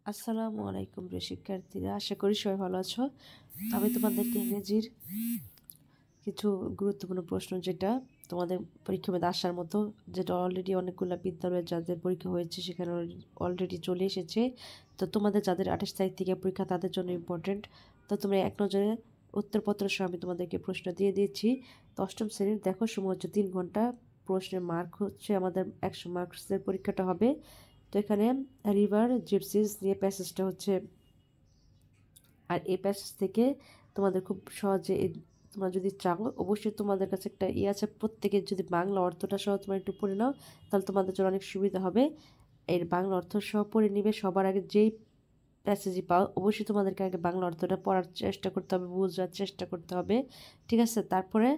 আসসালামু আলাইকুম প্রিয় শিক্ষার্থীরা, আশা করি সবাই ভালো আছো। আমি তোমাদেরকে ইংরেজির কিছু গুরুত্বপূর্ণ প্রশ্ন, যেটা তোমাদের পরীক্ষা মধ্যে আসার মতো, যেটা অলরেডি অনেকগুলো বিদ্যালয়ে যাদের পরীক্ষা হয়েছে সেখানে অলরেডি চলে এসেছে। তো তোমাদের যাদের 28 তারিখ থেকে পরীক্ষা তাদের জন্য ইম্পর্টেন্ট। তো তোমরা এক নজরে উত্তরপত্র সহ আমি তোমাদেরকে প্রশ্ন দিয়ে দিয়েছি। তো অষ্টম শ্রেণীর দেখো, সময় হচ্ছে 3 ঘন্টা, প্রশ্নের মার্ক হচ্ছে আমাদের 100 মার্কসের পরীক্ষাটা হবে। তো এখানে রিভার জিপসিস নিয়ে প্যাসেজটা হচ্ছে, আর এই প্যাসেজ থেকে তোমাদের খুব সহজে তোমরা যদি চাও, অবশ্যই তোমাদের কাছে একটা আছে, প্রত্যেকের যদি বাংলা অর্থটা সহ তোমরা একটু পড়ে নাও, তাহলে তোমাদের জন্য অনেক সুবিধা হবে। এর বাংলা অর্থ সহ পড়ে নিবে। সবার আগে যেই প্যাসেজই পাও, অবশ্যই তোমাদেরকে আগে বাংলা অর্থটা পড়ার চেষ্টা করতে হবে, বোঝার চেষ্টা করতে হবে, ঠিক আছে? তারপরে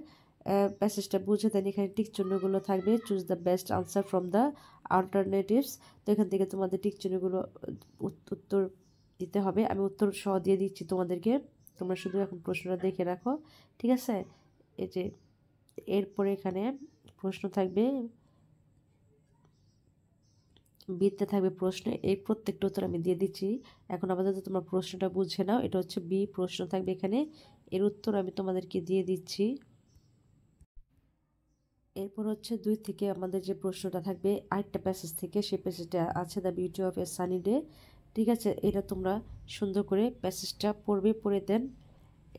প্যাসেজটা বুঝে দেন, এখানে টিক চিহ্নগুলো থাকবে, choose the best answer from the alternatives. তো এখান থেকে তোমাদের টিক চিহ্নগুলো উত্তর দিতে হবে। আমি উত্তর সহ দিয়ে দিচ্ছি তোমাদেরকে, তোমরা শুধু এখন প্রশ্নটা দেখে রাখো, ঠিক আছে? এই যে এরপরে এখানে প্রশ্ন থাকবে, বিতে থাকবে প্রশ্ন, এই প্রত্যেকটা উত্তর আমি দিয়ে দিচ্ছি। এখন আমাদের তো তোমরা প্রশ্নটা বুঝে নাও, এটা হচ্ছে বি প্রশ্ন থাকবে এখানে, এর উত্তর আমি তোমাদেরকে দিয়ে দিচ্ছি। এরপর হচ্ছে 2 থেকে আমাদের যে প্রশ্নটা থাকবে আরেকটা প্যাসেজ থেকে, সেই প্যাসেজটা আছে the beauty of A sunny day, ঠিক আছে? এটা তোমরা সুন্দর করে প্যাসেজটা পড়বে, পড়ে দেন।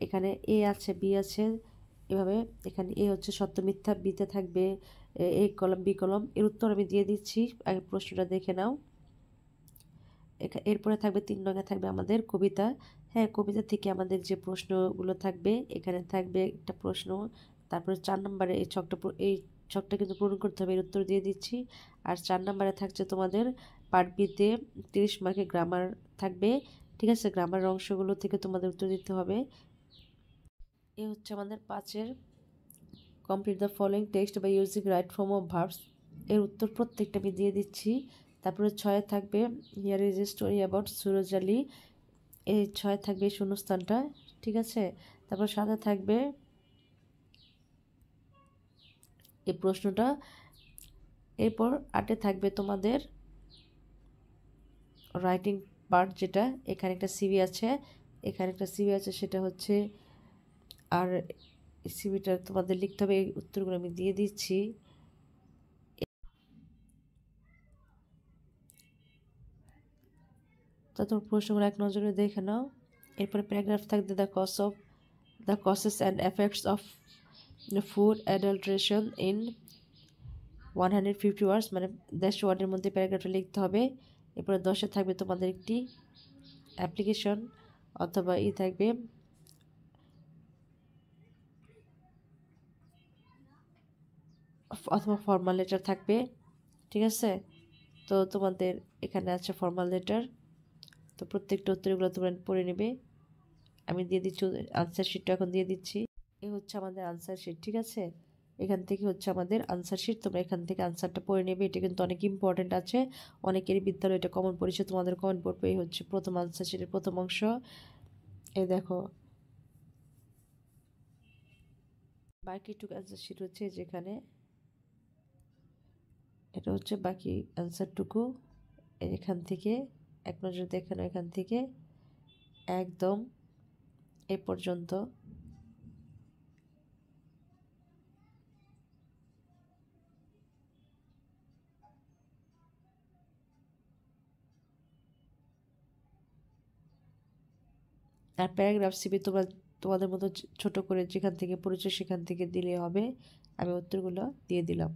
এখানে এ আছে, বি আছে, এভাবে এখানে এ হচ্ছে সত্য মিথ্যা, বিতে থাকবে এ কলম, বি কলম, এর উত্তর আমি দিয়ে দিচ্ছি, আগে প্রশ্নটা দেখে নাও। এরপরে থাকবে 3 নঙ্গে থাকবে আমাদের কবিতা। হ্যাঁ, কবিতা থেকে আমাদের যে প্রশ্নগুলো থাকবে, এখানে থাকবে একটা প্রশ্ন, তারপরে 4 নম্বরে এই ছকটা কিন্তু পূরণ করতে হবে, এর উত্তর দিয়ে দিচ্ছি। আর 4 নম্বরে থাকছে তোমাদের পার্ট বিতে 30 মার্কের গ্রামার থাকবে, ঠিক আছে? গ্রামারের অংশগুলো থেকে তোমাদের উত্তর দিতে হবে। এ হচ্ছে আমাদের 5-এর complete the following text by using right form of verbs, এর উত্তর প্রত্যেকটা আমি দিয়ে দিচ্ছি। তারপরে 6 থাকবে here is a story about Suraj Ali, এই 6 থাকবে শূন্যস্থানটা, ঠিক আছে? তারপর 7 থাকবে এই প্রশ্নটা। এরপর 8 থাকবে তোমাদের রাইটিং পার্ট, যেটা এখানে একটা সিভি আছে, এখানে একটা সিভি আছে, সেটা হচ্ছে, আর সিভিটা তোমাদের লিখতে হবে, এই উত্তরগুলো আমি দিয়ে দিচ্ছি। তো তোমার প্রশ্নগুলো এক নজরে দেখে নাও। এরপরে প্যারাগ্রাফ থাকবে the causes and effects of food adulteration in 150 ওয়ার্ডস, মানে 150 ওয়ার্ডের মধ্যে প্যারাগ্রাফটা লিখতে হবে। এরপরে 10 থাকবে তোমাদের একটি অ্যাপ্লিকেশন অথবা থাকবে, অথবা ফর্মাল লেটার থাকবে, ঠিক আছে? তো তোমাদের এখানে আছে ফর্মাল লেটার। তো প্রত্যেকটা উত্তরগুলো তোমরা পড়ে নেবে। আমি দিয়ে দিচ্ছি আনসার শিটটা, এখন দিয়ে দিচ্ছি। এই হচ্ছে আমাদের আনসার শিট, ঠিক আছে? এখান থেকে হচ্ছে আমাদের আনসার শিট, তোমরা এখান থেকে আনসারটা পড়ে নেবে। এটা কিন্তু অনেক ইম্পর্টেন্ট আছে, অনেকেরই বিদ্যালয়ে এটা কমন পড়েছে, তোমাদের কমন পড়বে। এই হচ্ছে প্রথম আনসার শিটের প্রথম অংশ, এই দেখো। বাকিটুকু আনসার শিট হচ্ছে যেখানে, এটা হচ্ছে বাকি আনসারটুকু, এখান থেকে এক নজর দেখানো, এখান থেকে একদম এ পর্যন্ত। আর প্যারাগ্রাফ সিবি তোমরা তোমাদের মতো ছোট করে যেখান থেকে পড়েছো সেখান থেকে দিলে হবে। আমি উত্তরগুলো দিয়ে দিলাম।